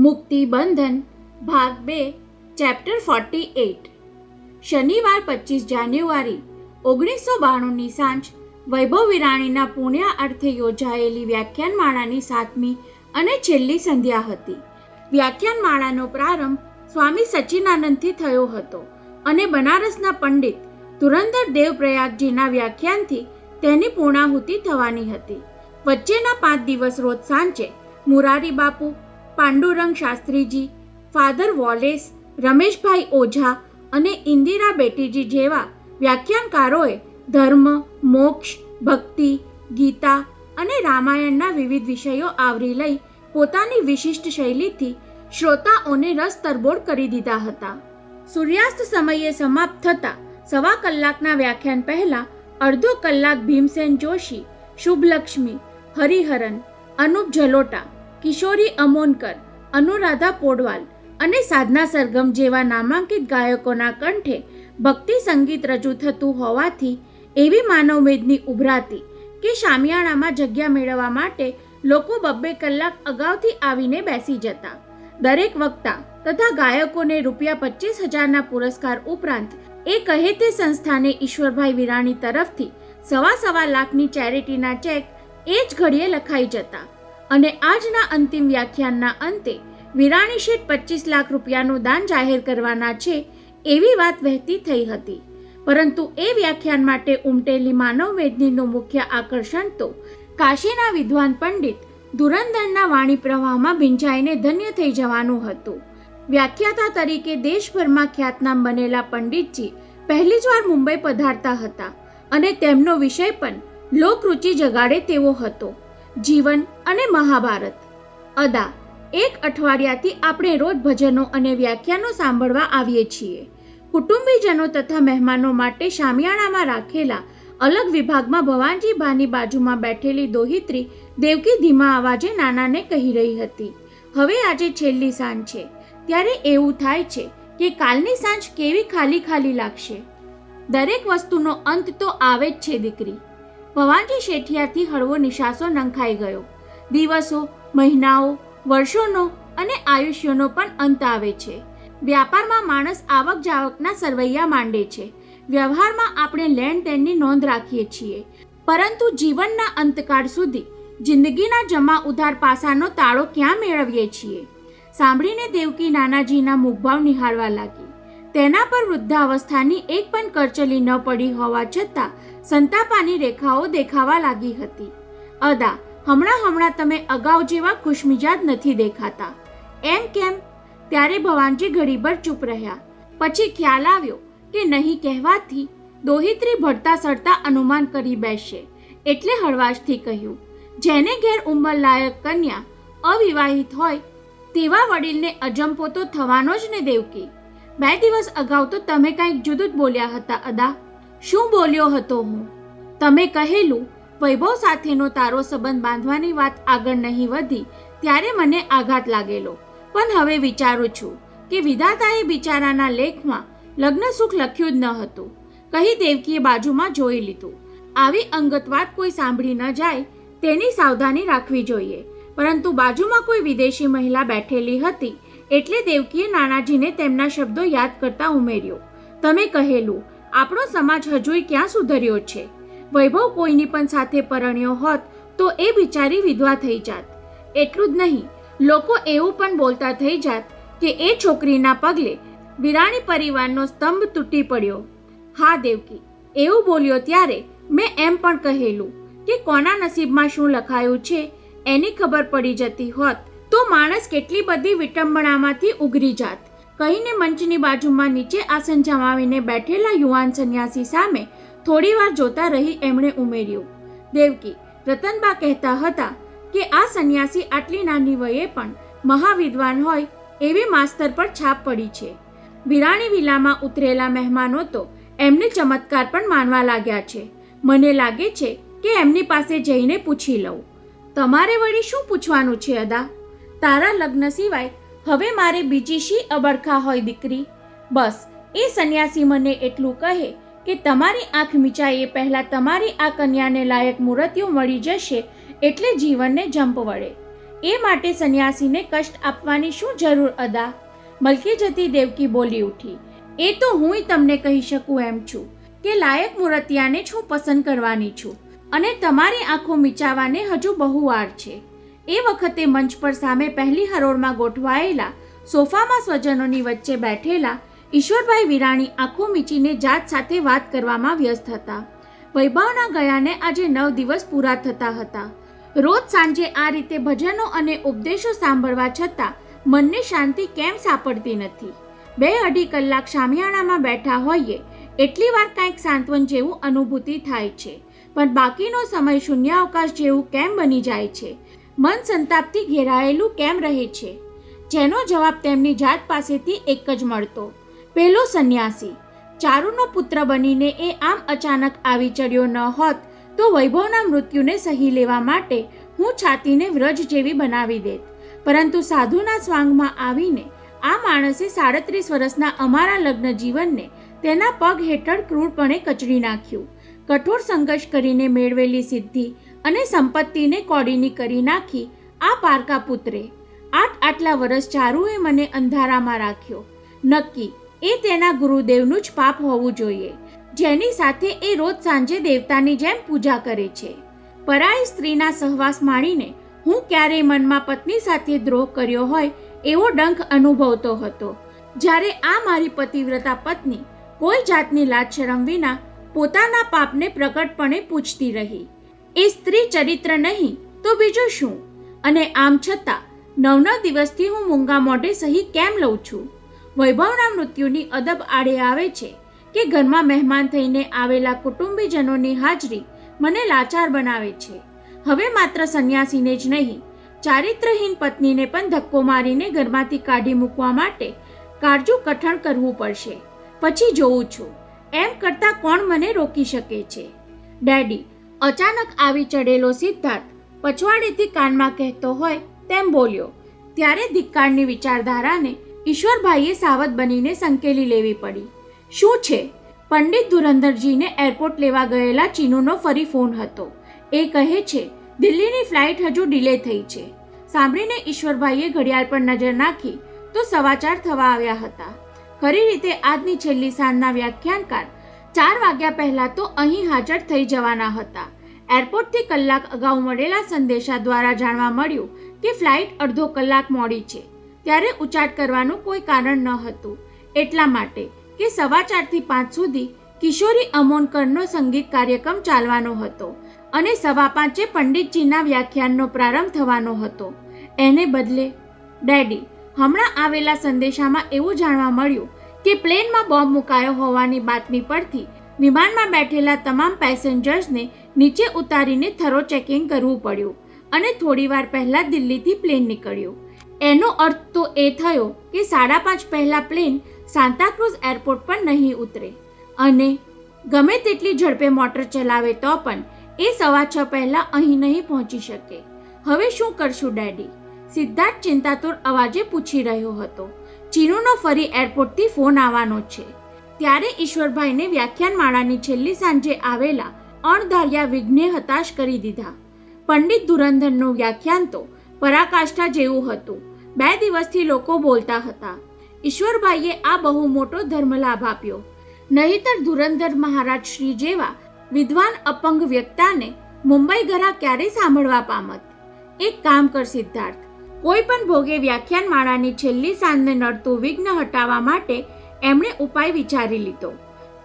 મુક્તિ બંધન ભાગ 2 ચેપ્ટર 48 શનિવાર 25 જાન્યુઆરી 1992ની સાંજ વૈભવ વિરાણીના પુણ્ય અર્થે યોજાયેલી વ્યાખ્યાનમાળાની 7મી અને છેલ્લી સંધ્યા હતી. વ્યાખ્યાનમાળાનો પ્રારંભ સ્વામી સચ્ચિદાનંદથી થયો હતો અને બનારસના પંડિત ધુરંધર દેવ પ્રયાગજીના વ્યાખ્યાનથી તેની પૂર્ણાહુતિ થવાની હતી. વચ્ચેના 5 દિવસ રોજ સાંજે મુરારી બાપુ, પાંડુરંગ શાસ્ત્રીજી, ફાધર વોલેસ, રમેશભાઈ ઓઝા અને ઇન્દિરા બેટીજી જેવા વ્યાખ્યાનકારોએ ધર્મ, મોક્ષ, ભક્તિ, ગીતા અને રામાયણના વિવિધ વિષયો આવરી લઈ પોતાની વિશિષ્ટ શૈલીથી શ્રોતાઓને રસ તરબોળ કરી દીધા હતા. સૂર્યાસ્ત સમયે સમાપ્ત થતા 1.25 કલાકના વ્યાખ્યાન પહેલા અડધો કલાક ભીમસેન જોશી, શુભલક્ષ્મી, હરિહરન, અનુપ જલોટા, કિશોરી અમોનકર, અનુરાધા પોડવાલ અને સાધના સરગમ જેવા નામાંકિત ગાયકોના કંઠે ભક્તિ સંગીત રજૂ થતું હોવાથી એવી માનવમેદની ઉભરાતી કે શામિયાણામાં જગ્યા મેળવવા માટે લોકો 2 કલાક અગાઉથી આવીને બેસી જતા. દરેક વક્તા તથા ગાયકોને ₹25,000ના પુરસ્કાર ઉપરાંત એ કહે તે સંસ્થાને ઈશ્વરભાઈ વિરાણી તરફથી 1.25 લાખની ચેરિટીના ચેક એ જ ઘડીએ લખાઈ જતા અને આજના અંતિમ વ્યાખ્યાનના અંતે વિરાણી શેઠ 25 લાખ રૂપિયાનું દાન જાહેર કરવાના છે એવી વાત વહેતી થઈ હતી. પરંતુ એ વ્યાખ્યાન માટે ઉમટેલી માનવમેદનીનું મુખ્ય આકર્ષણ તો કાશીના વિદ્વાન પંડિત ધુરંધરના વાણી પ્રવાહમાં ભીંજાઈને ધન્ય થઈ જવાનું હતું. વ્યાખ્યાતા તરીકે દેશભરમાં ખ્યાતનામ બનેલા પંડિતજી પહેલી જ વાર મુંબઈ પધારતા હતા અને તેમનો વિષય પણ લોકરુચિ જગાડે તેવો હતો, જીવન અને મહાભારત. અદા 1 અઠવાડિયાથી આપણે રોજ ભજનો અને વ્યાખ્યાનો સાંભળવા આવીએ છીએ. કુટુંબીજનો તથા મહેમાનો માટે શામિયાણામાં રાખેલા અલગ વિભાગમાં ભવાનજી ભાની બાજુમાં બેઠેલી દોહિત્રી દેવકી ધીમા અવાજે નાનાને કહી રહી હતી, હવે આજે છેલ્લી સાંજ છે, ત્યારે એવું થાય છે કે કાલની સાંજ કેવી ખાલી ખાલી લાગશે. દરેક વસ્તુનો અંત તો આવે જ છે દીકરી. ભવાનજી શેઠિયાથી હળવો નિશાસો નંખાઈ ગયો. દિવસો, મહિનાઓ, વર્ષોનો અને આયુષ્યનો પણ અંત આવે છે. વ્યાપારમાં માણસ આવક જાવકના સરવૈયા માંડે છે. વ્યવહારમાં આપણે લેણ દેણની નોંધ રાખીએ છીએ, પરંતુ જીવનના અંતકાળ સુધી જિંદગીના જમા ઉધાર પાસાનો તાળો ક્યાં મેળવીએ છીએ? સાંભળીને દેવકી નાનાજીના મુખભાવ નિહાળવા લાગી. તેના પર વૃદ્ધાવસ્થાની એક પણ કરચલી ન પડી હોવા છતાં સંતાપાની રેખાઓ દેખાવા લાગી હતી. અદા, હમણાં તમે અગાઉ જેવા ખુશમિજાજ નથી દેખાતા. એમ કેમ? ત્યારે ભવાનજી ઘડીભર ચૂપ રહ્યા. પછી ખ્યાલ આવ્યો કે નહીં કહેવાથી દોહિત્રી ભળતા સળતા અનુમાન કરી બેસશે એટલે હળવાશથી કહ્યું, જેને ઘેર ઉંમરલાયક કન્યા અવિવાહિત હોય તેવા વડીલને અજંપો તો થવાનો જ ને દેવકી. 2 દિવસ અગાઉ તો તમે કંઈક જુદું જ બોલ્યા હતા અદા. શું બોલ્યો હતો હું? તમે કહેલું વૈભવ સાથેનો તારો સંબંધ બાંધવાની વાત આગળ નહીં વધી ત્યારે મને આઘાત લાગેલો, પણ હવે વિચારું છું કે વિધાતાએ બિચારાના લેખમાં લગ્ન સુખ લખ્યું જ ન હતું, કહી દેવકીએ બાજુમાં જોઈ લીધું. આવી અંગત વાત કોઈ સાંભળી ન જાય તેની સાવધાની રાખવી જોઈએ. પરંતુ બાજુમાં કોઈ વિદેશી મહિલા બેઠેલી હતી એટલે દેવકીએ નાનાજીને તેમના શબ્દો યાદ કરતા ઉમેર્યો, તમે કહેલું આપણો સમાજ હજુય ક્યાં સુધર્યો છે? વૈભવ કોઈની પણ સાથે પરણ્યો હોત તો એ બિચારી વિધવા થઈ જાત. એટલું જ નહીં, લોકો એવું પણ બોલતા થઈ જાત કે એ છોકરીના પગલે વિરાણી પરિવારનો સ્તંભ તૂટી પડ્યો. હા દેવકી, એવું બોલ્યો ત્યારે મેં એમ પણ કહેલું કે કોના નસીબમાં શું લખાયું છે એની ખબર પડી જતી હોત તો માણસ કેટલી બધી વિટંબણામાંથી ઉગરી જાત, કહીને મંચની બાજુમાં નીચે આસન જમાવીને બેઠેલા યુવાન સંન્યાસી સામે થોડીવાર જોતા રહી એમણે ઉમેર્યું, દેવકી, રતનબા કહેતા હતા કે આ સંન્યાસી આટલી નાની વયે પણ મહાવિદ્વાન હોય એવી માસ્તર પર છાપ પડી છે. વિરાણી વિલામાં ઉતરેલા મહેમાનો તો એમને ચમત્કાર પણ માનવા લાગ્યા છે. મને લાગે છે કે એમની પાસે જઈને પૂછી લઉં. તમારે વળી શું પૂછવાનું છે અદા? તારા લગ્ન સિવાય હવે મારે બીજી શી અબડખા હોય દીકરી? બસ એ સંન્યાસી મને એટલું કહે કે તમારી આંખ મીચાઈએ પહેલાં તમારી આ કન્યાને લાયક મૂર્તિઓ મળી જશે એટલે જીવનને જંપ વળે. એ માટે સંન્યાસીને કષ્ટ આપવાની શું જરૂર અદા? મલકી જતી દેવકી બોલી ઉઠી. એ તો હુંય તમને કહી શકું એમ છું કે લાયક મૂર્તિયાને જ હું પસંદ કરવાની છું અને તમારી આંખો મીચાવાને હજુ બહુ વાર છે. એ વખતે મંચ પર સામે પહેલી હરોળમાં ગોઠવાયેલા સોફામાં સ્વજનોની વચ્ચે બેઠેલા ઈશ્વરભાઈ વિરાણી આંખો મીચીને જાત સાથે વાત કરવામાં વ્યસ્ત હતા. વૈભવના ગયાને આજે 9 દિવસ પૂરા થતા હતા. રોજ સાંજે આ રીતે ભજનો અને ઉપદેશો સાંભળવા છતાં મનને શાંતિ કેમ સાંપડતી નથી? 2-2.5 કલાક શામિયાણામાં બેઠા હોઈએ એટલી વાર કંઈક સાંત્વન જેવું અનુભૂતિ થાય છે, પણ બાકીનો સમય શૂન્યાવકાશ જેવું કેમ બની જાય છે? મન સંતાપથી ઘેરાયેલું કેમ રહે છે? જેનો જવાબ તેમની જાત પાસેથી એક જ મળતો. પેલો સંન્યાસી ચારુનો પુત્ર બનીને એ આમ અચાનક આવી ચડ્યો ન હોત તો વૈભવના મૃત્યુને સહી લેવા માટે હું છાતીને વ્રજ જેવી બનાવી દેત. પરંતુ સાધુના સ્વાંગમાં આવીને આ માણસે 37 વર્ષના અમારા લગ્ન જીવનને તેના પગ હેઠળ ક્રૂરપણે કચડી નાખ્યું. કઠોર સંઘર્ષ કરીને મેળવેલી સિદ્ધિ અને સંપત્તિને કોડીની કરી નાખી આ પારકા પુત્રે. આટલા વર્ષ ચારુએ મને અંધારામાં રાખ્યો. નક્કી એ તેના ગુરુદેવનું જ પાપ હોવું જોઈએ, જેની સાથે એ રોજ સાંજે દેવતાની જેમ પૂજા કરે છે. પરાઈ સ્ત્રીના સહવાસ માણીને હું ક્યારેય મનમાં પત્ની સાથે દ્રોહ કર્યો હોય એવો ડંખ અનુભવતો હતો. જ્યારે આ મારી પતિવ્રતા પત્ની કોઈ જાતની લાજ શરમ વિના પોતાના પાપને પ્રકટપણે પૂછતી રહી. એ સ્ત્રી ચરિત્ર નહીં તો બીજું શું? અને આમ છતાં 9 દિવસથી હું મૂંગા મોઢે સહી કેમ લઉં છું? વૈભવના મૃત્યુની અદબ આડે આવે છે કે ઘરમાં મહેમાન થઈને આવેલા કુટુંબીજનોની હાજરી મને લાચાર બનાવે છે. હવે માત્ર સંન્યાસીને જ નહીં, ચારિત્રહીન પત્નીને પણ ધક્કો મારીને ઘરમાંથી કાઢી મૂકવા માટે કાળજું કઠણ કરવું પડશે. પછી જોઉં છું. એમ કરતાં કોણ મને રોકી શકે છે? ડેડી, અચાનક આવી ચડેલો સિદ્ધાર્થ પછવાડેથી કાનમાં કહેતો હોય તેમ બોલ્યો. ત્યારે ધિક્કારની વિચારધારાને ઈશ્વરભાઈએ સાવધ બનીને સંકેલી લેવી પડી. શું છે? પંડિત ધુરંધરજીને એરપોર્ટ લેવા ગયેલા ચીનુનો ફરી ફોન હતો. એ કહે છે દિલ્હીની ફ્લાઇટ હજુ ડિલે થઈ છે. સાંભળીને ઈશ્વરભાઈએ ઘડિયાળ પર નજર નાખી તો 4:15 થવા આવ્યા હતા. ખરી રીતે આજની છેલ્લી સાંજના વ્યાખ્યાનકાર 4 વાગ્યા પહેલાં તો અહીં હાજર થઈ જવાના હતા. એરપોર્ટથી કલાક અગાઉ મળેલા સંદેશા દ્વારા જાણવા મળ્યું કે ફ્લાઇટ અડધો કલાક મોડી છે. ત્યારે ઉચાટ કરવાનું કોઈ કારણ ન હતું, એટલા માટે કે 4:15 થી 5 સુધી કિશોરી અમોનકરનો સંગીત કાર્યક્રમ ચાલવાનો હતો અને 5:15 પંડિતજીના વ્યાખ્યાનનો પ્રારંભ થવાનો હતો. એને બદલે ડેડી, હમણાં આવેલા સંદેશામાં એવું જાણવા મળ્યું કે પ્લેનમાં બોમ્બ મુકાયો હોવાની બાતમી પરથી વિમાનમાં બેઠેલા તમામ પેસેન્જર્સને નીચે ઉતારીને થરો ચેકિંગ કરવું પડ્યું અને થોડીવાર પહેલાં દિલ્હીથી પ્લેન નીકળ્યું. એનો અર્થ તો એ થયો કે 5:30 પહેલાં પ્લેન સાંતાક્રુઝ એરપોર્ટ પર નહીં ઉતરે અને ગમે તેટલી ઝડપે મોટર ચલાવે તો પણ એ 6:15 પહેલાં અહીં નહીં પહોંચી શકે. હવે શું કરશું ડેડી? સિદ્ધાર્થ ચિંતાતુર અવાજે પૂછી રહ્યો હતો. ચીનુનો ફરી એરપોર્ટથી ફોન આવવાનો છે. ત્યારે ઈશ્વરભાઈને વ્યાખ્યાનમાળાની છેલ્લી સાંજે આવેલા અણધાર્યા વિઘ્ને હતાશ કરી દીધા. પંડિત ધુરંધરનું વ્યાખ્યાન તો પરાકાષ્ઠા જેવું હતું. 2 દિવસથી લોકો બોલતા હતા. ઈશ્વરભાઈએ આ બહુ મોટો ધર્મલાભ આપ્યો. નહીતર ધુરંધર મહારાજ શ્રી જેવા વિદ્વાન અપંગ વ્યક્તાને મુંબઈ ગરા ક્યારે સાંભળવા પામત? એક કામ કર સિદ્ધાર્થ, કોઈ પણ ભોગે વ્યાખ્યાનમાળાની છેલ્લી સાંજને નડતું વિઘ્ન હટાવવા માટે એમણે ઉપાય વિચારી લીધો.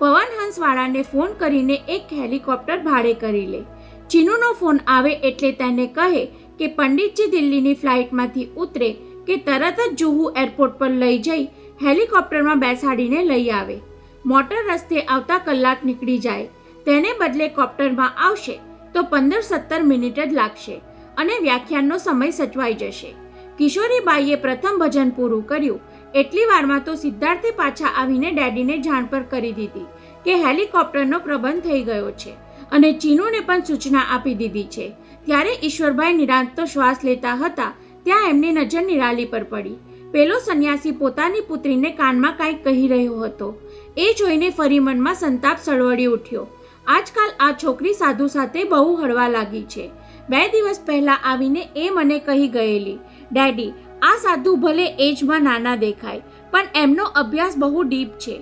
પવનહંસવાળાને ફોન કરીને એક હેલિકોપ્ટર ભાડે કરી લે. ચીનુનો ફોન આવે એટલે તેને કહે કે પંડિતજી દિલ્હીની ફ્લાઇટમાંથી ઉતરે કે તરત જ જુહુ એરપોર્ટ પર લઈ જઈ હેલિકોપ્ટરમાં બેસાડીને લઈ આવે. મોટર રસ્તે આવતા કલાક નીકળી જાય, તેને બદલે કોપ્ટરમાં આવશે તો 15-17 મિનિટ જ લાગશે અને વ્યાખ્યાનનો સમય સચવાઈ જશે. કિશોરીબાઈએ પ્રથમ ભજન પૂરું કર્યું એટલી વારમાં તો સિદ્ધાર્થે પાછા આવીને ડેડીને જાણ પર કરી દીધી કે હેલિકોપ્ટરનો પ્રબંધ થઈ ગયો છે અને ચીનુને પણ સૂચના આપી દીધી છે. ત્યારે ઈશ્વરભાઈ નિરાંતનો શ્વાસ લેતા હતા ત્યાં એમની નજર નિરાલી પર પડી. પેલો સંન્યાસી પોતાની પુત્રીને કાનમાં કાંઈક કહી રહ્યો હતો. એ જોઈને ફરી મનમાં સંતાપ સળવળી ઉઠ્યો આજકાલ આ છોકરી સાધુ સાથે બહુ હળવા લાગી છે. 2 દિવસ પહેલા આવીને એ મને કહી ગયેલી, ડેડી, આ સાધુ ભલે એજમાં નાના દેખાય, પણ એમનો અભ્યાસ બહુ ડીપ છે.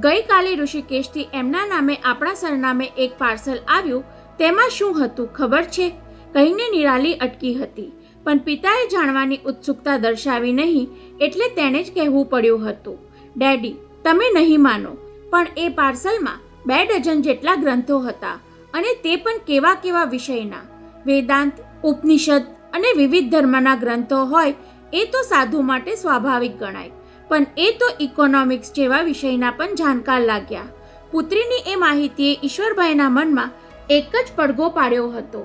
ગઈકાલે ઋષિકેશથી એમના નામે આપણા સરનામે એક પાર્સલ આવ્યું. તેમાં શું હતું ખબર છે? કહીને નિરાલી અટકી હતી, પણ પિતાએ જાણવાની ઉત્સુકતા દર્શાવી નહીં, એટલે તેણે જ કહેવું પડ્યું હતું, ડેડી, તમે નહીં માનો, પણ એ પાર્સલમાં 2 ડઝન જેટલા ગ્રંથો હતા, અને તે પણ કેવા કેવા વિષયના. વેદાંત, ઉપનિષદ અને વિવિધ ધર્મના ગ્રંથો હોય એ તો સાધુ માટે સ્વાભાવિક ગણાય, પણ એ તો ઇકોનોમિક્સ જેવા વિષયના પણ જાણકાર લાગ્યા. પુત્રીની એ માહિતીએ ઈશ્વરભાઈના મનમાં એક જ પડઘો પાડ્યો હતો.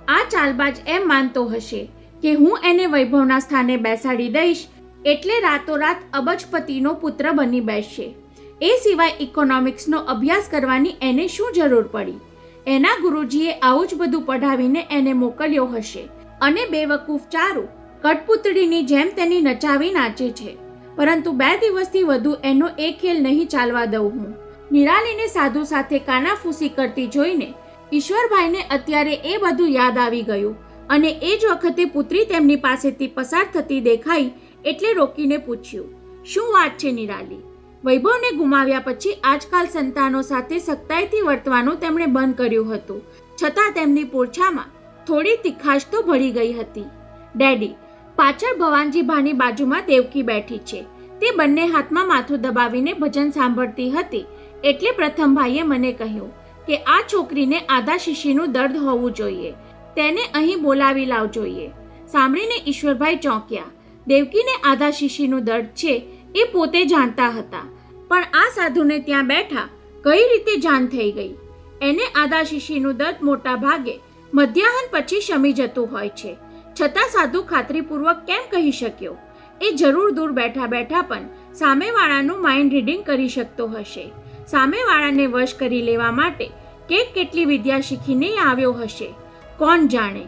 આ ચાલબાજ એમ માનતો હશે કે હું એને વૈભવના સ્થાને બેસાડી દઈશ એટલે રાતોરાત અબજપતિનો પુત્ર બની બેસશે. એ સિવાય ઇકોનોમિક્સનો અભ્યાસ કરવાની એને શું જરૂર પડી? એના ગુરુજીએ આવું જ બધું પઢાવીને એને મોકલ્યો હશે, અને બેવકૂફ ચારુ કઠપૂતળીની જેમ તેની નચાવી નાચે છે. પરંતુ 2 દિવસથી વધુ એનો એ ખેલ નહીં ચાલવા દઉં હું. નિરાલીને સાધુ સાથે કાનાફૂસી કરતી જોઈને ઈશ્વરભાઈને અત્યારે એ બધું યાદ આવી ગયું, અને એ જ વખતે પુત્રી તેમની પાસેથી પસાર થતી દેખાઈ એટલે રોકીને પૂછ્યું, શું વાત છે નિરાલી? વૈભવને ગુમાવ્યા પછી આજકાલ સંતાનો સાથે સખ્તાઈથી વર્તવાનું તેમણે બંધ કર્યું હતું, છતાં તેમની પૂંછામાં થોડી તીખાશ તો ભળી ગઈ હતી. ડેડી, પાછળ ભવાનજી ભાની બાજુમાં દેવકી બેઠી છે. તે બંને હાથમાં માથું દબાવીને ભજન સાંભળતી હતી, એટલે પ્રથમ ભાઈએ મને કહ્યું કે આ છોકરીને આધા શીશીનું દર્દ હોવું જોઈએ, તેને અહીં બોલાવી લાવ જોઈએ. સાંભળીને ઈશ્વરભાઈ ચોંક્યા. દેવકીને આધા શીશીનું દર્દ છે એ પોતે જાણતા હતા, પણ આ સાધુને ત્યાં બેઠા કઈ રીતે જાણ થઈ ગઈ? એને આધા શીશીનું દર્દ મોટા ભાગે મધ્યાહન પછી શમી જતું હોય છે, છતાં સાધુ ખાતરીપૂર્વક કેમ કહી શક્યો? એ જરૂર દૂર બેઠા બેઠા પણ સામેવાળાનું માઇન્ડ રીડિંગ કરી શકતો હશે. સામેવાળાને વશ કરી લેવા માટે કેટલી વિદ્યા શીખીને આવ્યો હશે, કોણ જાણે?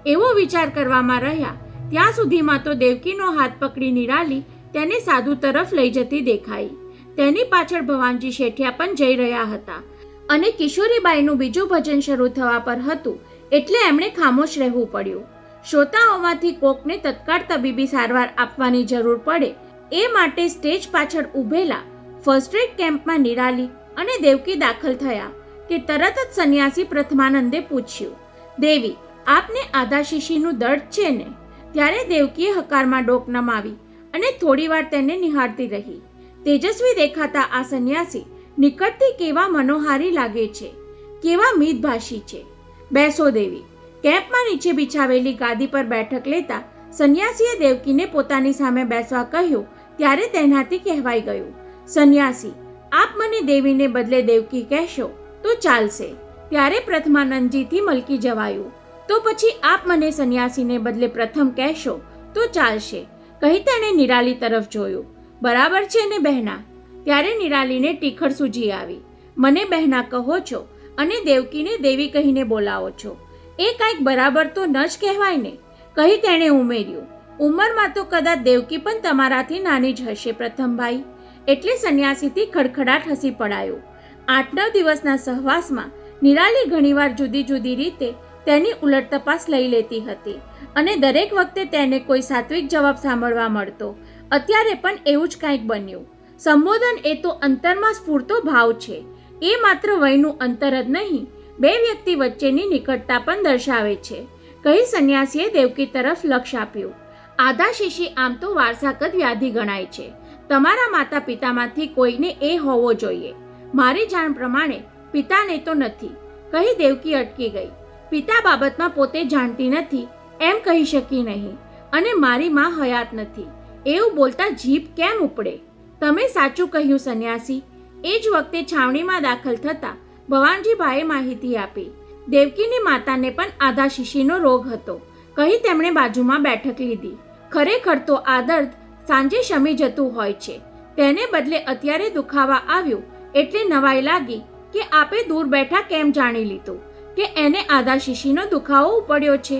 એવો વિચાર કરવામાં રહ્યા ત્યાં સુધીમાં તો દેવકીનો હાથ પકડી નિરાલી તેને સાધુ તરફ લઈ જતી દેખાઈ. તેની પાછળ ભવાનજી શેઠિયા પણ જઈ રહ્યા હતા, અને કિશોરીબાઈનું બીજું ભજન શરૂ થવા પર હતું, એટલે એમણે ખામોશ રહેવું પડ્યું. શ્રોતાઓમાંથી કોકને તત્કાળ તબીબી સારવાર આપવાની જરૂર પડે એ માટે સ્ટેજ પાછળ ઊભેલા ફર્સ્ટ એડ કેમ્પમાં નિરાલી અને દેવકી દાખલ થયા કે તરત જ સંન્યાસી પ્રથમાનંદે પૂછ્યું, દેવી, આપને આધા શીશીનું દર્દ છે ને? ત્યારે દેવકીએ હકારમાં ડોક નમાવી અને થોડીવાર તેને નિહાળતી રહી. તેજસ્વી દેખાતા આ સંન્યાસી નિકટથી કેવા મનોહારી લાગે છે, કેવા મિતભાષી છે. બેસો દેવી. કેમ્પમાં નીચે બિછાવેલી ગાદી પર બેઠક લેતા સંન્યાસીએ દેવકીને પોતાની સામે બેસવા કહ્યું, ત્યારે તેનાથી કહેવાઈ ગયું, સંન્યાસી, આપ મને દેવીને બદલે દેવકી કહેશો તો ચાલશે. ત્યારે પ્રથમાનંદજીથી મલકી જવાયું, તો પછી આપ મને સંન્યાસીને બદલે પ્રથમ કહેશો તો ચાલશે, કહી તેણે નિરાલી તરફ જોયું. બરાબર છે ને બહેના? ત્યારે નિરાલીને ટીખળ સૂજી આવી. મને બહેના કહો છો અને દેવકીને દેવી કહીને બોલાવો છો, એ કાંઈક બરાબર તો ન જ કહેવાય ને, કહી તેણે ઉમેર્યું. ઉંમરમાં તો કદાચ દેવકી પણ તમારાથી નાની જ હશે પ્રથમભાઈ. એટલે સંન્યાસીથી ખડખડાટ હસી પડાયો. 8-9 દિવસના સહવાસમાં નિરાલી ઘણીવાર જુદી જુદી રીતે તેની ઉલટ તપાસ લઈ લેતી હતી, અને દરેક વખતે તેને કોઈ સાત્વિક જવાબ સાંભળવા મળતો. અત્યારે પણ એવું જ કંઈક બન્યું. સંબોધન એ તો અંતરમાં સ્ફૂરતો ભાવ છે, એ માત્ર વયનું અંતર જ નહીં, 2 વ્યક્તિ વચ્ચેની નિકટતા પણ દર્શાવે છે, કહી સંન્યાસીએ દેવકી તરફ લક્ષ આપ્યું. આધા શીશી આમ તો વારસાગત વ્યાધિ ગણાય છે. તમારા માતા પિતામાંથી કોઈને એ હોવો જોઈએ. મારી જાણ પ્રમાણે પિતાને તો નથી, કહી દેવકી અટકી ગઈ. પિતા બાબતમાં પોતે જાણતી નથી એમ કહી શકી નહીં, અને મારી માં હયાત નથી એવું બોલતા જીભ કેમ ઉપડે? તમે સાચું કહ્યું સંન્યાસી. એ જ વખતે છાવણીમાં દાખલ થતા ભવાનજીભાઈએ માહિતી આપી. દેવકીની માતાને પણ આધા શીશીનો રોગ હતો, કહી તેમણે બાજુમાં બેઠક લીધી. ખરેખર તો આ દર્દ સાંજે શમી જતું હોય છે, તેને બદલે અત્યારે દુખાવા આવ્યું એટલે નવાઈ લાગી કે આપે દૂર બેઠા કેમ જાણી લીધું કે એને આધા શીશીનો દુખાવો ઉપડ્યો છે.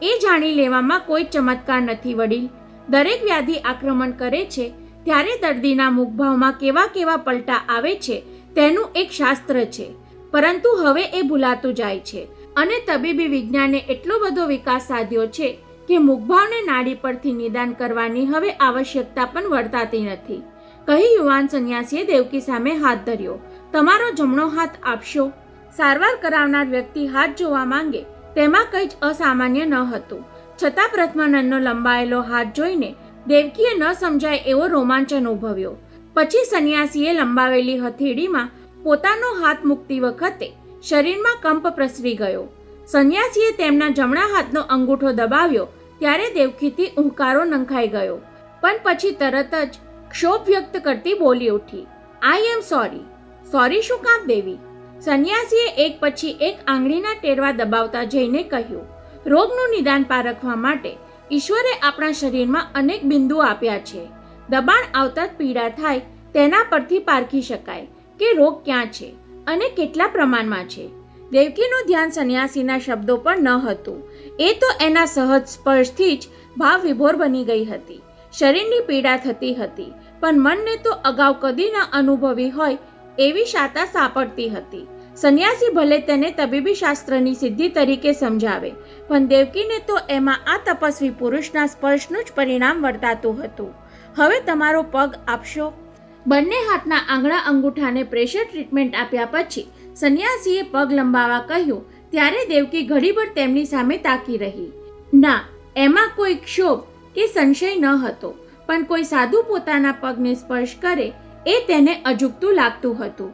એ જાણી લેવામાં કોઈ ચમત્કાર નથી વડીલ. દરેક વ્યાધિ આક્રમણ કરે છે ત્યારે દર્દીના મુખભાવમાં કેવા કેવા પલટા આવે છે તેનું એક શાસ્ત્ર છે. પરંતુ હવે એ ભૂલાતું જાય છે અને તબીબી વિજ્ઞાને એટલો બધો વિકાસ સાધ્યો છે કે મુખભાવને નાડી પરથી નિદાન કરવાની હવે આવશ્યકતા પણ વર્તાતી નથી, કહી યુવાન સંન્યાસીએ દેવકી સામે હાથ ધર્યો. તમારો જમણો હાથ આપશો? સારવાર કરાવનાર વ્યક્તિ હાથ જોવા માંગે તેમાં કંઈ જ અસામાન્ય ન હતું, છતાં પ્રથમાનંદનો લંબાયેલો હાથ જોઈને દેવકીએ ન સમજાય એવો રોમાંચ અનુભવ્યો. પછી સંન્યાસીએ લંબાવેલી હથેળીમાં પોતાનો હાથ મૂકતી વખતે શરીરમાં કંપ પ્રસરી ગયો. સંન્યાસીએ તેમના જમણા હાથનો અંગૂઠો દબાવ્યો ત્યારે દેવકીથી ઉહકારો નંખાઈ ગયો, પણ પછી તરત જ ક્ષોભ વ્યક્ત કરતી બોલી ઉઠી, આઈ એમ સોરી. સોરી શું કામ દેવી? સંન્યાસીએ એક પછી એક આંગળીના ટેરવા દબાવતા જઈને કહ્યું, રોગનું નિદાન પારખવા માટે ઈશ્વરે આપણા શરીરમાં અનેક બિંદુ આપ્યા છે. દબાણ આવતા જ પીડા થાય તેના પરથી પારખી શકાય કે રોગ ક્યાં છે અને કેટલા પ્રમાણમાં છે. દેવકીનું ધ્યાન સંન્યાસીના શબ્દો પર ન હતું, એ તો એના સહજ સ્પર્શથી જ ભાવ વિભોર બની ગઈ હતી. શરીરની પીડા થતી હતી, પણ મનને તો અગાઉ કદી ન અનુભવી હોય એવી શાતા સાંપડતી હતી. સંન્યાસી ભલે તેને તબીબી શાસ્ત્રની સિદ્ધિ તરીકે સમજાવે, પણ દેવકીને તો એમાં આ તપસ્વી પુરુષના સ્પર્શનું જ પરિણામ વર્તાતું હતું. હવે તમારો પગ આપશો? બંને હાથના આંગળા અંગૂઠાને પ્રેશર ટ્રીટમેન્ટ આપ્યા પછી સંન્યાસીએ પગ લંબાવવા કહ્યું ત્યારે દેવકી ઘડીભર તેમની સામે તાકી રહી. ના, એમાં કોઈ ક્ષોભ કે સંશય ન હતો, પણ કોઈ સાધુ પોતાના પગને સ્પર્શ કરે એ તેને અજુગતું લાગતું હતું.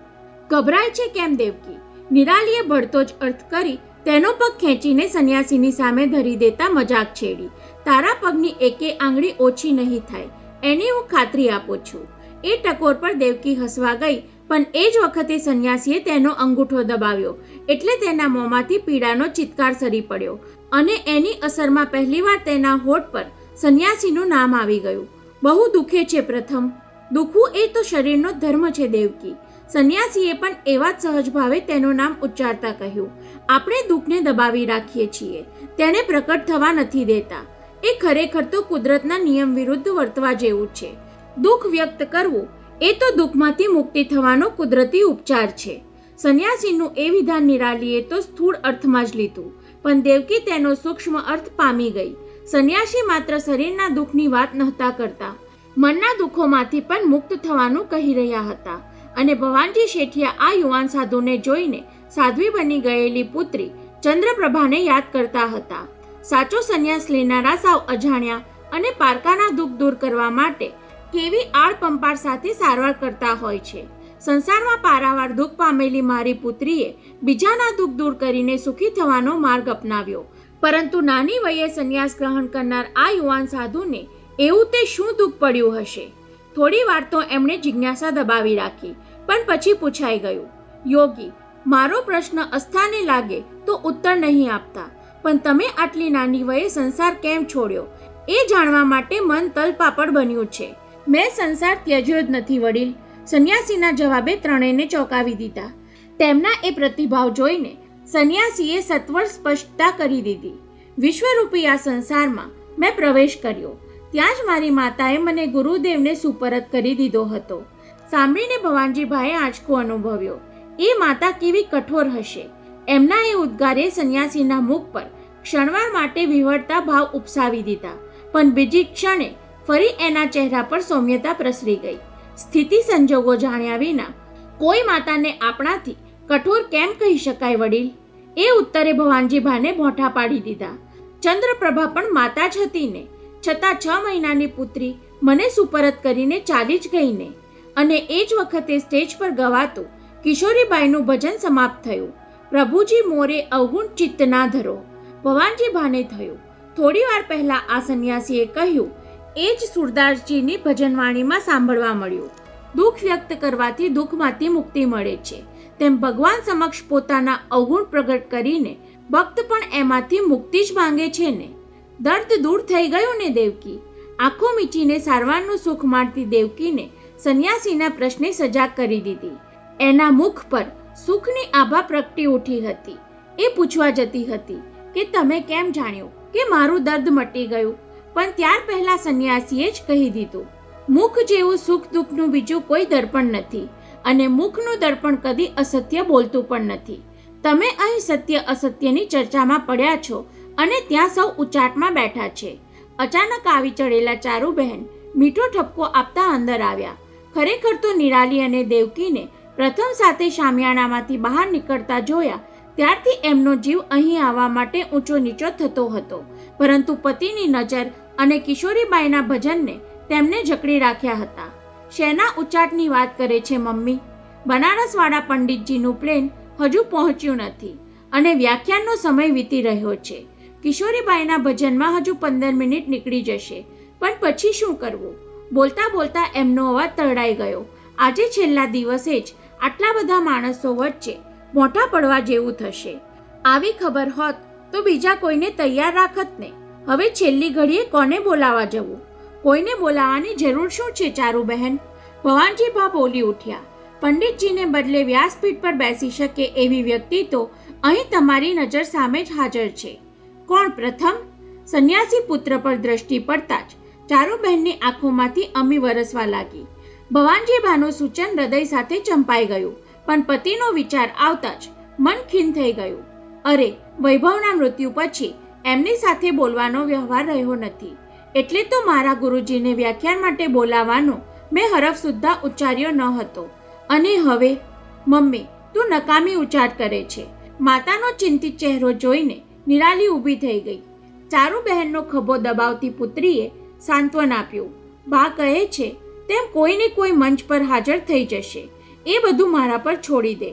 ગભરાય છે કેમ દેવકી? નિરાલીએ ભળતો જ અર્થ કરી તેનો પગ ખેંચીને સંન્યાસીની સામે ધરી દેતા મજાક છેડી. તારા પગની એકે આંગળી ઓછી નહીં થાય એની હું ખાતરી આપું છું. એ ટકોર પર દેવકી હસવા ગઈ, પણ એ જ વખતે સંન્યાસીએ તેનો અંગૂઠો દબાવ્યો એટલે તેના મોંમાંથી પીડાનો ચિત્કાર સરી પડ્યો અને એની અસરમાં પહેલીવાર તેના હોઠ પર સંન્યાસીનું નામ આવી ગયું. બહુ દુખે છે પ્રથમ. દુખવું એ તો શરીરનો ધર્મ છે દેવકી. સંન્યાસીએ પણ એવા જ સહજ ભાવે તેનું નામ ઉચ્ચારતા કહ્યું, આપણે દુઃખને દબાવી રાખીએ છીએ, તેને પ્રકટ થવા નથી દેતા. એ ખરેખર તો કુદરતના નિયમ વિરુદ્ધ વર્તવા જેવું છે. દુઃખ વ્યક્ત કરવું એ તો દુઃખમાંથી મુક્તિ થવાનો કુદરતી ઉપચાર છે. સંન્યાસીનું એ વિધાન નિરાલીએ તો સ્થૂળ અર્થમાં જ લીધું, પણ દેવકી તેનો સૂક્ષ્મ અર્થ પામી ગઈ. સંન્યાસી માત્ર શરીરના દુઃખની વાત નહોતા કરતા, મનના દુઃખોમાંથી પણ મુક્ત થવાનું કહી રહ્યા હતા. અને ભવાનજી શેઠિયા આ યુવાન સાધુને જોઈને સાધ્વી બની ગયેલી પુત્રી ચંદ્રપ્રભાને યાદ કરતા હતા. સાચો સંન્યાસ લેનારા સાવ અજાણ્યા અને પારકાના દુઃખ દૂર કરવા માટે કેવી આળપંપાળ સાથે સારવાર કરતા હોય છે. સંસારમાં પારાવાર દુઃખ પામેલી મારી પુત્રીએ બીજાના દુઃખ દૂર કરીને સુખી થવાનો માર્ગ અપનાવ્યો, પરંતુ નાની વયે સંન્યાસ ગ્રહણ કરનાર આ યુવાન સાધુને એવું તે શું દુઃખ પડ્યું હશે? થોડી વાર તો એમણે જિજ્ઞાસા દબાવી રાખી, પણ પછી પૂછાઈ ગયું, યોગી, મારો પ્રશ્ન અસ્થાને લાગે તો ઉત્તર નહીં આપતા, પણ તમે આટલી નાની વયે સંસાર કેમ છોડ્યો એ જાણવા માટે મન તલપાપડ બન્યું છે. મેં સંસાર ત્યજ્યો જ નથી વડીલ. સંન્યાસીના જવાબે ત્રણેયને ચોંકાવી દીધા. તેમના એ પ્રતિભાવ જોઈને સંન્યાસીએ સત્વર સ્પષ્ટતા કરી દીધી. વિશ્વરૂપી આ સંસારમાં મેં પ્રવેશ કર્યો, ત્યાં જ મારી માતાએ મને ગુરુદેવને સુપરત કરી દીધો હતો. સાંભળીને ભવાનજીભાઈએ આંચકો અનુભવ્યો. એ માતા કેવી કઠોર હશે! એમના એ ઉદ્ગારે સંન્યાસીના મુખ પર ક્ષણવાર માટે વિહવળતા ભાવ ઉપસાવી દીધા, પણ બીજી ક્ષણે ફરી એના ચહેરા પર સૌમ્યતા પ્રસરી ગઈ. સ્થિતિ સંજોગો જાણ્યા વિના કોઈ માતાને આપણાથી કઠોર કેમ કહી શકાય વડીલ? એ ઉત્તરે ભવાનજીભાને મોઢા પાડી દીધા. ચંદ્રપ્રભા પણ માતા જ હતી ને, છતાં 6 મહિનાની પુત્રી મને સુપરત કરીને ચાલી જ ગઈ ને. અને એ જ વખતે સ્ટેજ પર ગવાતું કિશોરીબાઈનું ભજન સમાપ્ત થયું. પ્રભુજી મોરે અવગુણ ચિત્ત ના ધરો. ભવાનજીભાને થયું થોડી વાર પહેલા આ સંન્યાસીએ કહ્યું એ જ સુરદાસજીની ભજનવાણીમાં સાંભળવા મળ્યું. દુઃખ વ્યક્ત કરવાથી દુઃખમાંથી મુક્તિ મળે છે, તેમ ભગવાન સમક્ષ પોતાના અવગુણ પ્રગટ કરીને ભક્ત પણ એમાંથી મુક્તિ જ માંગે છે ને. દર્દ દૂર થઈ ગયું ને દેવકી? આંખો મીચીને સારવારનું સુખ માણતી દેવકીને સંન્યાસીના પ્રશ્ને સજાગ કરી દીધી. એના મુખ પર સુખની આભા પ્રગટી ઉઠી હતી. એ પૂછવા જતી હતી કે તમે કેમ જાણ્યું કે મારું દર્દ મટી ગયું, પણ ત્યાર પહેલા સંન્યાસીએ જ કહી દીધું, મુખ જેવું સુખ દુઃખનું બીજું કોઈ દર્પણ નથી. અને મુખનું દર્પણ કદી અસત્ય બોલતું પણ નથી. તમે અહીં સત્ય અસત્યની ચર્ચામાં પડ્યા છો અને ત્યાં સૌ ઉચાટમાં બેઠા છે. અચાનક આવી ચડેલા ચારુબહેન મીઠો ઠપકો આપતા અંદર આવ્યા. ખરેખર તો નિરાલી અને દેવકીને પ્રથમ સાથે શામિયાણામાંથી બહાર નીકળતા જોયા ત્યારથી એમનો જીવ અહીં આવવા માટે ઊંચો નીચો થતો હતો, પરંતુ પતિની નજર અને કિશોરીબાઈના ભજનને તેમને જકડી રાખ્યા હતા. શેના ઉચાટની વાત કરે છે મમ્મી? બનારસવાળા પંડિતજીનું પ્લેન હજુ પહોંચ્યું નથી અને વ્યાખ્યાનનો સમય વીતી રહ્યો છે. કિશોરીબાઈના ભજનમાં હજુ 15 મિનિટ નીકળી જશે, પણ પછી શું કરવું? બોલતા બોલતા એમનો અવાજ તરડાઈ ગયો. આજે છેલ્લા દિવસે જ આટલા બધા માણસો વચ્ચે મોટા પડવા જેવું થશે. આવી ખબર હોત તો બીજા કોઈને તૈયાર રાખત ને. હવે છેલ્લી ઘડીએ કોને બોલાવા જવું? કોઈને બોલાવવાની જરૂર શું છે ચારુબહેન? ભવાનજીભા બોલી ઉઠ્યા. પંડિતજીને બદલે વ્યાસપીઠ પર બેસી શકે એવી વ્યક્તિ તો અહીં તમારી નજર સામે જ હાજર છે. કોણ? પ્રથમ? સંન્યાસી પુત્ર પર દ્રષ્ટિ પડતા જ ચારુબહેનની આંખોમાંથી અમી વરસવા લાગી. ભવાનજીભાનું સૂચન હૃદય સાથે ચંપાઈ ગયું, પણ પતિનો વિચાર આવતા જ મન ખીન થઈ ગયું. અરે, વૈભવના મૃત્યુ પછી એમની સાથે બોલવાનો વ્યવહાર રહ્યો નથી, એટલે તો મારા ગુરુજીને વ્યાખ્યાન માટે બોલાવવાનો મેં હરફ સુદ્ધા ઉચ્ચાર્યો ન હતો. અને હવે? મમ્મી, તું નકામી ઉચ્ચાર કરે છે. માતાનો ચિંતિત ચહેરો જોઈને નિરાલી ઊભી થઈ ગઈ. ચારુબહેનનો ખભો દબાવતી પુત્રીએ સાંત્વન આપ્યું. બા કહે છે તેમ કોઈને કોઈ મંચ પર હાજર થઈ જશે. એ બધું મારા પર છોડી દે.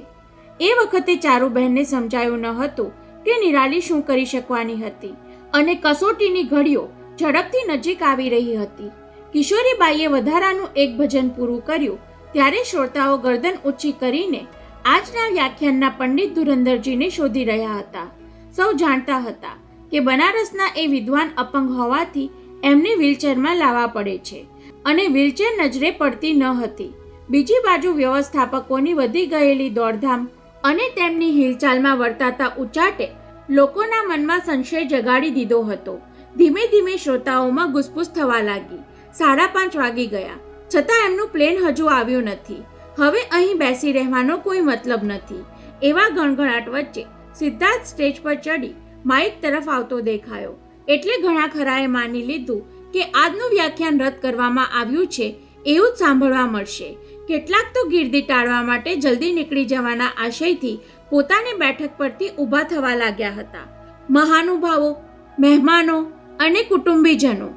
એ વખતે ચારુબહેનને સમજાયું ન હતું કે નિરાલી શું કરી શકવાની હતી, અને કસોટીની ઘડીઓ ઝડપથી નજીક આવી રહી હતી. કિશોરીબાઈએ વધારાનું એક ભજન પૂરું કર્યું ત્યારે શ્રોતાઓ ગરદન ઊંચી કરીને આજના વ્યાખ્યાનના પંડિત ધુરંધરજીને શોધી રહ્યા હતા. સૌ જાણતા હતા કે બનારસના એ વિદ્વાન અપંગ હોવાથી એમને વ્હીલચેરમાં લાવવા પડે છે, અને વ્હીલચેર નજરે પડતી ન હતી. બીજી બાજુ વ્યવસ્થાપકોની વધી ગયેલી દોડધામ અને તેમની હિલચાલમાં વર્તાતા ઉચાટે લોકોના મનમાં સંશય જગાડી દીધો હતો. ધીમે ધીમે શ્રોતાઓમાં ગુસપુસ થવા લાગી. 5:30 વાગી ગયા, છતાં એમનું પ્લેન હજુ આવ્યું નથી. હવે અહીં બેસી રહેવાનો કોઈ મતલબ નથી. એવા ગણગણાટ વચ્ચે સિદ્ધાર્થ સ્ટેજ પર ચડી માઇક તરફ આવતો દેખાયો, એટલે ઘણા ખરાએ માની લીધું કે આજનું વ્યાખ્યાન રદ કરવામાં આવ્યું છે એવું જ સાંભળવા મળશે. કેટલાક તો ગીર્દી ટાળવા માટે જલ્દી નીકળી જવાના આશયથી પોતાની બેઠક પરથી ઊભા થવા લાગ્યા હતા. મહાનુભાવો, મહેમાનો અને કુટુંબીજનો,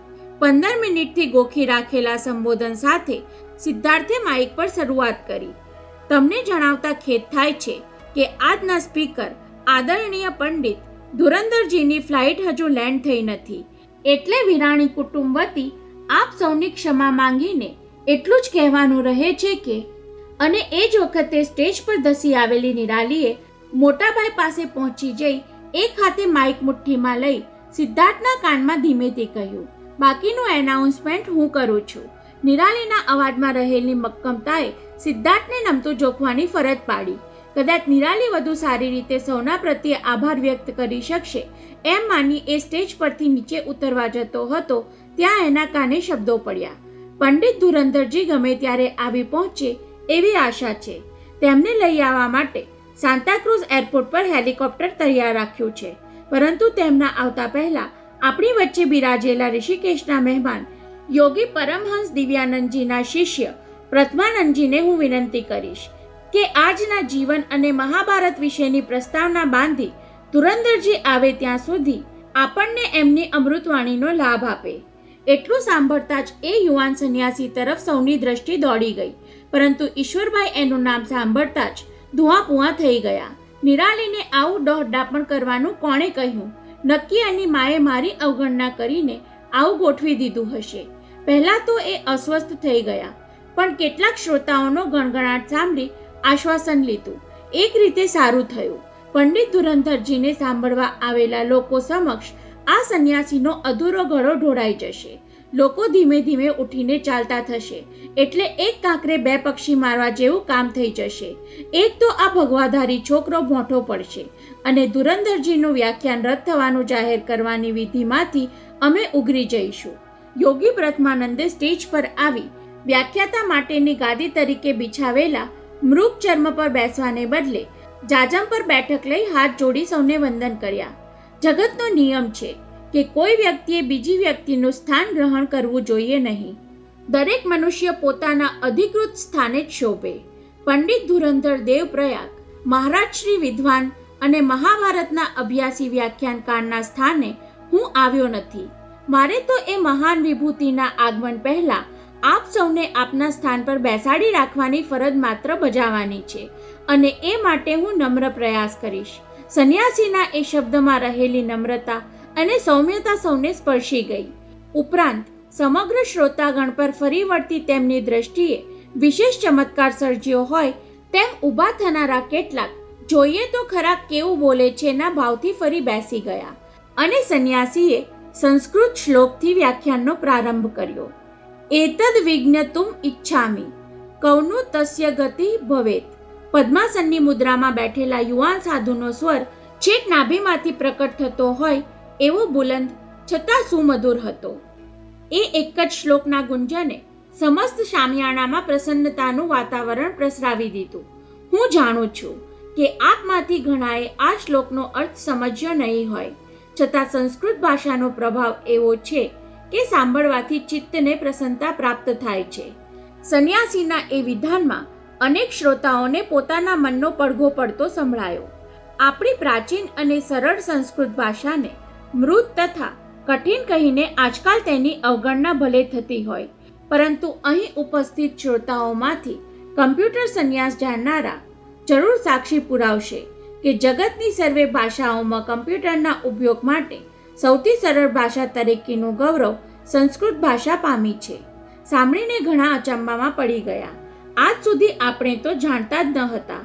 15 મિનિટથી ગોખી રાખેલા સંબોધન સાથે સિદ્ધાર્થે માઇક પર શરૂઆત કરી. તમને જણાવતા ખેદ થાય છે કે આજના સ્પીકર આદરણીય પંડિત ધુરંધરજીની ફ્લાઇટ હજુ લેન્ડ થઈ નથી, એટલે વિરાણી કુટુંબ વતી આપ સૌની ક્ષમા માંગીને એટલું જ કહેવાનું રહે છે કે. અને એ જ વખતે સ્ટેજ પર ધસી આવેલી નિરાલીએ મોટાભાઈ પાસે પહોંચી જઈ એક હાથે માઇક મુઠ્ઠીમાં લઈ સિદ્ધાર્થના કાનમાં ધીમેથી કહ્યું, બાકીનું એનાઉન્સમેન્ટ હું કરું છું. નિરાલીના અવાજમાં રહેલી મક્કમતાએ સિદ્ધાર્થને નમતું જોખવાની ફરજ પાડી. કદાચ નિરાલી વધુ સારી રીતે સૌના પ્રત્યે આભાર વ્યક્ત કરી શકશે એમ માની એ સ્ટેજ પરથી નીચે ઉતરવા જતો હતો ત્યાં એના કાને શબ્દો પડ્યા. પંડિત ધુરંધરજી ગમે ત્યારે આવી પહોંચે એવી આશા છે. તેમને લઈ આવવા માટે સાન્તાક્રુઝ એરપોર્ટ પર હેલિકોપ્ટર તૈયાર રાખ્યું છે, પરંતુ તેમના આવતા પહેલા આપણી વચ્ચે બિરાજેલા ઋષિકેશના મહેમાન યોગી પરમહંસ દિવ્યાનંદજીના શિષ્ય પ્રથમાનંદજીને હું વિનંતી કરીશ કે આજના જીવન અને મહાભારત વિશેની પ્રસ્તાવના બાંધી ધુરંધરજી આવે ત્યાં સુધી આપણને એમની અમૃતવાણીનો લાભ આપે. એટલું સાંભળતા જ એ યુવાન સંન્યાસી તરફ સૌની દ્રષ્ટિ દોડી ગઈ, પરંતુ ઈશ્વરભાઈ એનું નામ સાંભળતા જ ધુઆપુઆ થઈ ગયા. નિરાલીને આવું ડોહડાપણ કરવાનું કોણે કહ્યું? નક્કી એની માએ મારી અવગણના કરીને આવું ગોઠવી દીધું હશે. પહેલાં તો એ અસ્વસ્થ થઈ ગયા, પણ કેટલાક શ્રોતાઓનો ગણગણાટ સાંભળી આશ્વાસન લીધું. એક રીતે સારું થયું. પંડિત ધુરંધરજીને સાંભળવા આવેલા લોકો સમક્ષ આ સંન્યાસીનો અધૂરો ઘડો ઢોળાઈ જશે. લોકો ધીમે ધીમે ઉઠીને ચાલતા થશે, એટલે એક કાંકરે બે પક્ષી મારવા જેવું કામ થઈ જશે. એક તો આ ભગવાધારી છોકરો મોટો પડશે, અને ધુરંધરજીનું વ્યાખ્યાન રદ થવાનું જાહેર કરવાની વિધિમાંથી અમે ઉઘરી જઈશું. યોગી પ્રથમાનંદે સ્ટેજ પર આવી વ્યાખ્યાતા માટેની ગાદી તરીકે બિછાવેલા મૃગ ચર્મ પર બેસવાને બદલે જાજમ પર બેઠક લઈ હાથ જોડી સૌને વંદન કર્યા. જગતનો નિયમ છે કે કોઈ વ્યક્તિએ બીજી વ્યક્તિનું સ્થાન ગ્રહણ કરવું જોઈએ નહીં. દરેક મનુષ્ય પોતાના અધિકૃત સ્થાને જ શોભે. પંડિત ધુરંધર દેવ પ્રયાગ, મહારાજ શ્રી વિદ્વાન અને મહાભારતના અભ્યાસી વ્યાખ્યાનકારના સ્થાને હું આવ્યો નથી. મારે તો એ મહાન વિભૂતિના આગમન પહેલા આપ સૌને આપના સ્થાન પર બેસાડી રાખવાની ફરજ માત્ર બજાવવાની છે અને એ માટે હું નમ્ર પ્રયાસ કરીશ. સંન્યાસીના એ શબ્દમાં રહેલી નમ્રતા અને સૌમ્યતા સૌને સ્પર્શી ગઈ. ઉપરાંત સમગ્ર શ્રોતાગણ પર ફરી વળતી તેમની દ્રષ્ટિએ વિશેષ ચમત્કાર સર્જ્યો હોય તેમ ઊભા થનારા કેટલાક જોઈએ તો ખરા કેવું બોલે છે ના ભાવથી ફરી બેસી ગયા અને સંન્યાસીએ સંસ્કૃત શ્લોકથી વ્યાખ્યાનનો પ્રારંભ કર્યો. એતદ વિજ્ઞતુમ ઈચ્છામિ કૌનું તસ્ય ગતિ ભવેત. પદ્માસનની મુદ્રામાં બેઠેલા યુવાન સાધુનો સ્વર છેક નાભીમાંથી પ્રકટ થતો હોય એવો બુલંદ છતાં સુમધુર હતો. એ એક જ શ્લોકના ગુંજને સમસ્ત શામિયાણામાં પ્રસન્નતાનું વાતાવરણ પ્રસરાવી દીધું. હું જાણું છું કે આપમાંથી ઘણાએ આ શ્લોકનો અર્થ સમજ્યો નહીં હોય, છતાં સંસ્કૃત ભાષાનો પ્રભાવ એવો છે કે સાંભળવાથી ચિત્તને પ્રસન્નતા પ્રાપ્ત થાય છે. સંન્યાસીના એ વિધાનમાં અનેક શ્રોતાઓને પોતાના મનનો પડઘો પડતો સંભળાયો. આપણી પ્રાચીન અને સરળ સંસ્કૃત ભાષાને મૃત તથા કઠિન કહીને આજકાલ તેની અવગણના ભલે થતી હોય, પરંતુ અહીં ઉપસ્થિત શ્રોતાઓમાંથી કમ્પ્યુટર સંન્યાસ જાણનારા જરૂર સાક્ષી પુરાવશે કે જગતની સર્વે ભાષાઓમાં કમ્પ્યુટરના ઉપયોગ માટે સૌથી સરળ ભાષા તરીકેનું ગૌરવ સંસ્કૃત ભાષા પામી છે. સાંભળીને ઘણા અચંબામાં પડી ગયા. આજ સુધી આપણે તો જાણતા જ ન હતા.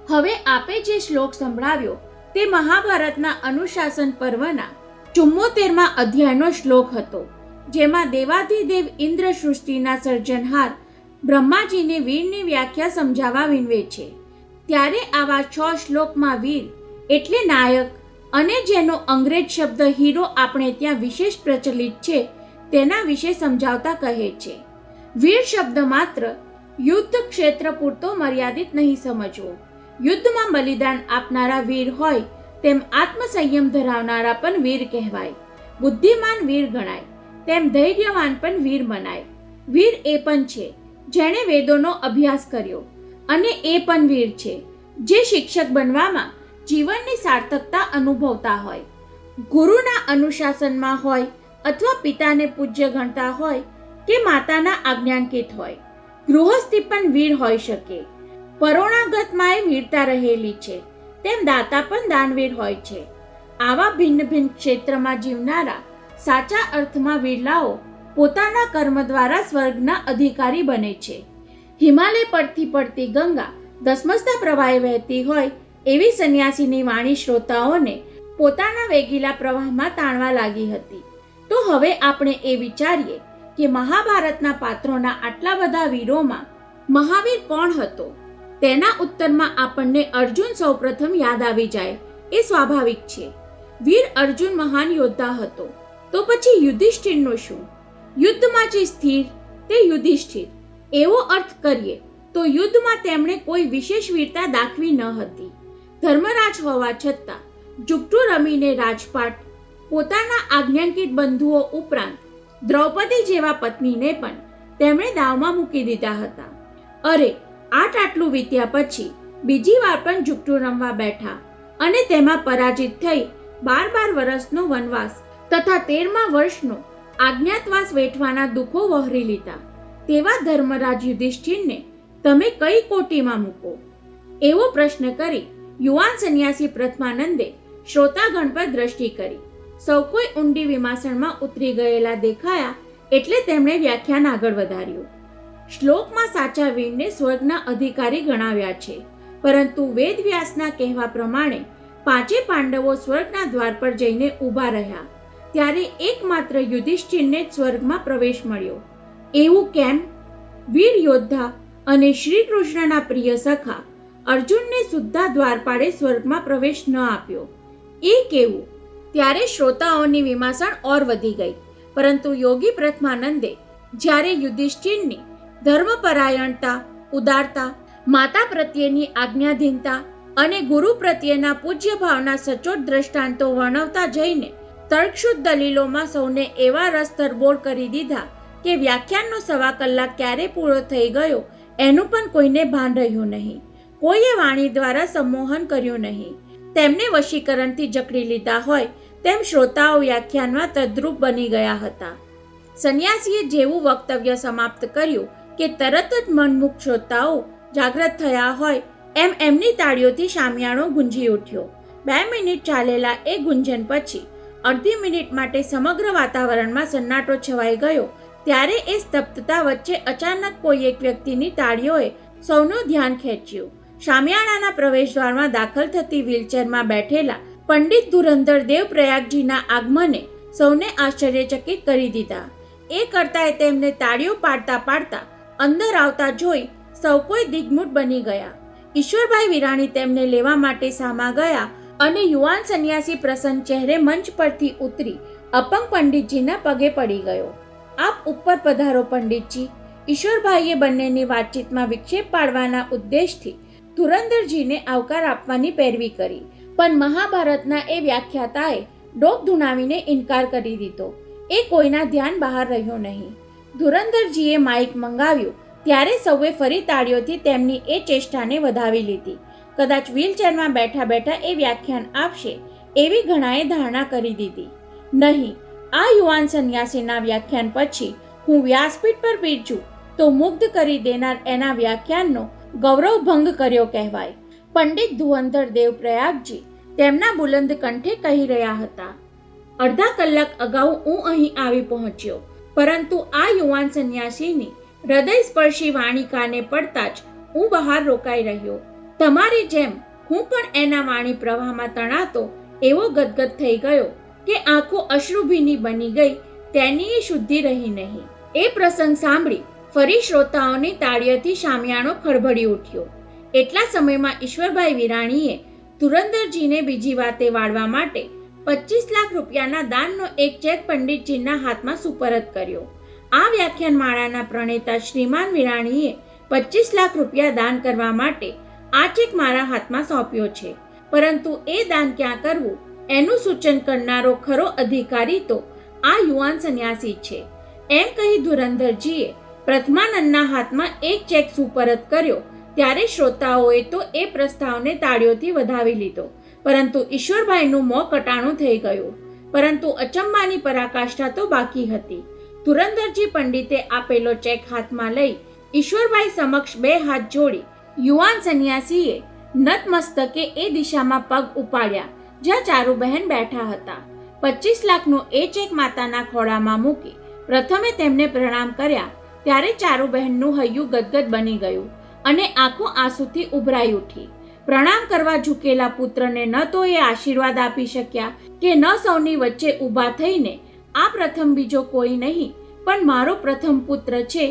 હવે આપે જે શ્લોક સંભળાવ્યો તે મહાભારતના અનુશાસન પર્વના 74મા અધ્યાયનો શ્લોક હતો, જેમાં દેવાધિદેવ ઇન્દ્ર સૃષ્ટિના સર્જનહાર બ્રહ્માજીને વીરની વ્યાખ્યા સમજાવવા વિનવે છે. ત્યારે આવા 6 શ્લોકમાં વીર એટલે નાયક અને જેનો અંગ્રેજ શબ્દ હીરો આપણે ત્યાં વિશેષ પ્રચલિત છે તેના વિશે સમજાવતા કહે છે. વીર શબ્દ માત્ર યુદ્ધ ક્ષેત્ર પૂરતો મર્યાદિત નહીં સમજવો. યુદ્ધમાં બલિદાન આપનારા વીર હોય તેમ આત્મસંયમ ધરાવનારા પણ વીર કહેવાય. બુદ્ધિમાન વીર ગણાય તેમ ધૈર્યવાન પણ વીર મનાય. વીર એ પણ છે જેણે વેદોનો અભ્યાસ કર્યો અને એ પણ વીર છે જે શિક્ષક બનવામાં જીવનની સાર્થકતા અનુભવતા હોય, ગુરુના અનુશાસનમાં હોય અથવા પિતાને પૂજ્ય ગણતા હોય કે માતાના આજ્ઞાંકિત હોય. ગૃહસ્થી પણ વીર હોઈ શકે. પરોણાગતમાં એ વીરતા રહેલી છે તેમ દાતા પણ દાનવીર હોય છે. આવા ભિન્ન ભિન્ન ક્ષેત્રમાં જીવનારા સાચા અર્થમાં વીરલાઓ પોતાના કર્મ દ્વારા સ્વર્ગના અધિકારી બને છે. હિમાલય પરથી પડતી ગંગા ધસમસતા પ્રવાહે વહેતી હોય એવી સંન્યાસીની વાણી શ્રોતાઓને પોતાના વેગીલા પ્રવાહમાં તાણવા લાગી હતી. તો હવે આપણે એ વિચારીએ કે મહાભારતના પાત્રોના આટલા બધા વીરોમાં મહાવીર કોણ હતો? તેના ઉત્તરમાં આપણને અર્જુન સૌપ્રથમ યાદ આવી જાય એ સ્વાભાવિક છે. વીર અર્જુન મહાન યોદ્ધા હતો. તો પછી યુધિષ્ઠિરનું શું? યુદ્ધમાં જે સ્થિર તે યુધિષ્ઠિર એવો અર્થ કરીએ તો યુદ્ધમાં તેમણે કોઈ વિશેષ વીરતા દાખવી ન હતી. ધર્મરાજ હોવા છતાં જુગટું રમીને રાજપાટ, પોતાના આજ્ઞાંકિત બંધુઓ ઉપરાંત દ્રૌપદી જેવા પત્નીને પણ તેમણે દાવમાં મૂકી દીધા હતા. અરે આટલું વીત્યા પછી બીજી વાર પણ જુગટું રમવા બેઠા અને તેમાં પરાજિત થઈ 12 વર્ષનો વનવાસ તથા 13મા વર્ષનો આજ્ઞાતવાસ વેઠવાના દુઃખો વહોરી લીધા. તેવા ધર્મરાજ યુધિષ્ઠિરને તમે કઈ કોટીમાં મૂકો? એવો પ્રશ્ન કરી યુવાન સંન્યાસી પ્રથમાનંદે શ્રોતાગણ પર દ્રષ્ટિ કરી. સૌ કોઈ ઊંડી વિમાસણમાં ઉતરી ગયેલા દેખાયા એટલે તેમણે વ્યાખ્યાન આગળ વધાર્યું. શ્લોકમાં સાચા વીરને સ્વર્ગના અધિકારી ગણાવ્યા છે, પરંતુ વેદવ્યાસના કહેવા પ્રમાણે 5 પાંડવો સ્વર્ગના દ્વાર પર જઈને ઊભા રહ્યા ત્યારે એકમાત્ર યુધિષ્ઠિરને જ સ્વર્ગમાં પ્રવેશ મળ્યો. એવું કેમ? વીર યોદ્ધા અને શ્રી કૃષ્ણના પ્રિય સખા અર્જુનને સુદ્ધા દ્વારપાળે સ્વર્ગમાં પ્રવેશ ન આપ્યો. એ કેવું? ત્યારે શ્રોતાઓની વિમાસણ ઓર વધી ગઈ. પરંતુ યોગી પ્રથમાનંદે જ્યારે યુધિષ્ઠિરની ધર્મપરાયણતા, ઉદારતા માતા પ્રત્યેની આજ્ઞાધીનતા અને ગુરુ પ્રત્યેના પૂજ્ય ભાવના સચોટ દ્રષ્ટાંતો વર્ણવતા જઈને તર્કશુદ્ધ દલીલોમાં સૌને એવા રસ તરબોળ કરી દીધા કે વ્યાખ્યાનનો 1.25 કલાક ક્યારે પૂરો થઈ ગયો એનું પણ કોઈને ભાન રહ્યું નહીં. કોઈએ વાણી દ્વારા સંમોહન કર્યું નહીં. તેમને વશીકરણથી જકડી લીધા હોય તેમ શ્રોતાઓ વ્યાખ્યાનમાં તદ્રુપ બની ગયા હતા. સંન્યાસીએ જેવું વક્તવ્ય સમાપ્ત કર્યું કે તરત જ મનમુખ શ્રોતાઓ જાગ્રત થયા હોય એમ એમની તાળીઓથી શામિયાણો ગુંજી ઉઠ્યો. 2 મિનિટ ચાલેલા એ ગુંજન પછી અડધી મિનિટ માટે સમગ્ર વાતાવરણમાં સન્નાટો છવાઈ ગયો. ત્યારે એ સ્તબ્ધતા વચ્ચે અચાનક કોઈ એક વ્યક્તિની તાળીઓએ સૌનું ધ્યાન ખેંચ્યું. શામિયાણાના પ્રવેશદ્વારમાં દાખલ થતી વ્હીલચેરમાં બેઠેલા પંડિત ધુરંધર દેવ પ્રયાગજીના આગમને સૌને આશ્ચર્યચકિત કરી દીધા. એ કરતાંય તેમને તાળીઓ પાડતા પાડતા અંદર આવતા જોઈ સૌ કોઈ દિગ્મૂઢ બની ગયા. ઈશ્વરભાઈ વિરાણી તેમને લેવા માટે સામા ગયા અને યુવાન સંન્યાસી પ્રસન્ન ચહેરે મંચ પરથી ઉતરી અપંગ પંડિતજીના પગે પડી ગયો. આપ ઉપર પધારો પંડિતજી. ઈશ્વરભાઈએ બંનેની વાતચીતમાં વિક્ષેપ પાડવાના ઉદ્દેશથી ધુરંધરજીને આવકાર આપવાની પેરવી કરી, પણ મહાભારતના એ વ્યાખ્યાતાએ ડોક ધુણાવીને ઇનકાર કરી દીધો. એ કોઈના ધ્યાન બહાર રહ્યો નહીં. ધુરંધરજીએ માઇક મંગાવ્યું ત્યારે સૌએ ફરી તાળીઓથી તેમની એ ચેષ્ટાને વધાવી લીધી. કદાચ વ્હીલચેરમાં બેઠા બેઠા એ વ્યાખ્યાન આપશે એવી ઘણાએ ધારણા કરી દીધી. નહીં, આ યુવાન સંન્યાસીના વ્યાખ્યાન પછી હું વ્યાસપીઠ પર બેઠું તો મુગ્ધ કરી દેનાર એના વ્યાખ્યાનનો ગૌરવભંગ કર્યો કહેવાય. પંડિત ધુરંધર દેવ પ્રયાગજી તેમના બુલંદ કંઠે કહી રહ્યા હતા. અડધા કલાક અગાઉ હું અહીં આવી પહોંચ્યો, પરંતુ આ યુવાન સંન્યાસીની હૃદયસ્પર્શી વાણી કાને પડતા જ હું બહાર રોકાઈ રહ્યો. તમારી જેમ હું પણ એના વાણી પ્રવાહમાં તણાતો એવો ગદગદ થઈ ગયો કે આંખો અશ્રુભીની બની ગઈ, તેની એ શુદ્ધિ રહી નહીં. એ પ્રસંગ સાંભળી ફરી શ્રોતાઓની તાળીઓથી શામિયાણો ખળભળી ઉઠ્યો. એટલા સમયમાં ઈશ્વરભાઈ વિરાણીએ ધુરંધરજીને બીજી વાતે વાળવા માટે 25 લાખ રૂપિયાના દાનનો એક ચેક પંડિતજીના હાથમાં સુપરત કર્યો. આ વ્યાખ્યાન માળાના પ્રણેતા શ્રીમાન વિરાણીએ 25 લાખ રૂપિયા દાન કરવા માટે આ ચેક મારા હાથમાં સોંપ્યો છે, પરંતુ એ દાન ક્યાં કરવું એનું સૂચન કરનારો ખરો અધિકારી તો આ યુવાન સંન્યાસી છે. એમ કહી ધુરંધરજીએ પ્રથમાનંદના હાથમાં એક ચેક સુપરત કર્યો. ત્યારે શ્રોતાઓએ તો એ પ્રસ્તાવને તાળીઓથી વધાવી લીધો, પરંતુ ઈશ્વરભાઈનું મોં કટાણું થઈ ગયું. પરંતુ અચંબાની પરાકાષ્ઠા તો બાકી હતી. ધુરંધરજી પંડિતે આપેલો ચેક હાથમાં લઈ ઈશ્વરભાઈ સમક્ષ 2 હાથ જોડી યુવાન સંન્યાસીએ નતમસ્તકે એ દિશામાં પગ ઉપાડ્યા જ્યાં ચારુબહેન બેઠા હતા. 25 લાખનો એ ચેક માતાના ખોળામાં મૂકી પ્રથમે તેમને પ્રણામ કર્યા. ત્યારે ચારુબહેનનું હૈયું ગદગદ બની ગયું અને આંખો આંસુથી ઉભરાઈ ઉઠી. પ્રણામ કરવા ઝૂકેલા પુત્રને ન તો એ આશીર્વાદ આપી શક્યા કે ન સૌની વચ્ચે ઊભા થઈને આ પ્રથમ બીજો કોઈ નહીં પણ મારો પ્રથમ પુત્ર છે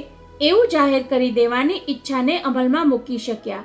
એવું જાહેર કરી દેવાની ઈચ્છાને અમલમાં મૂકી શક્યા.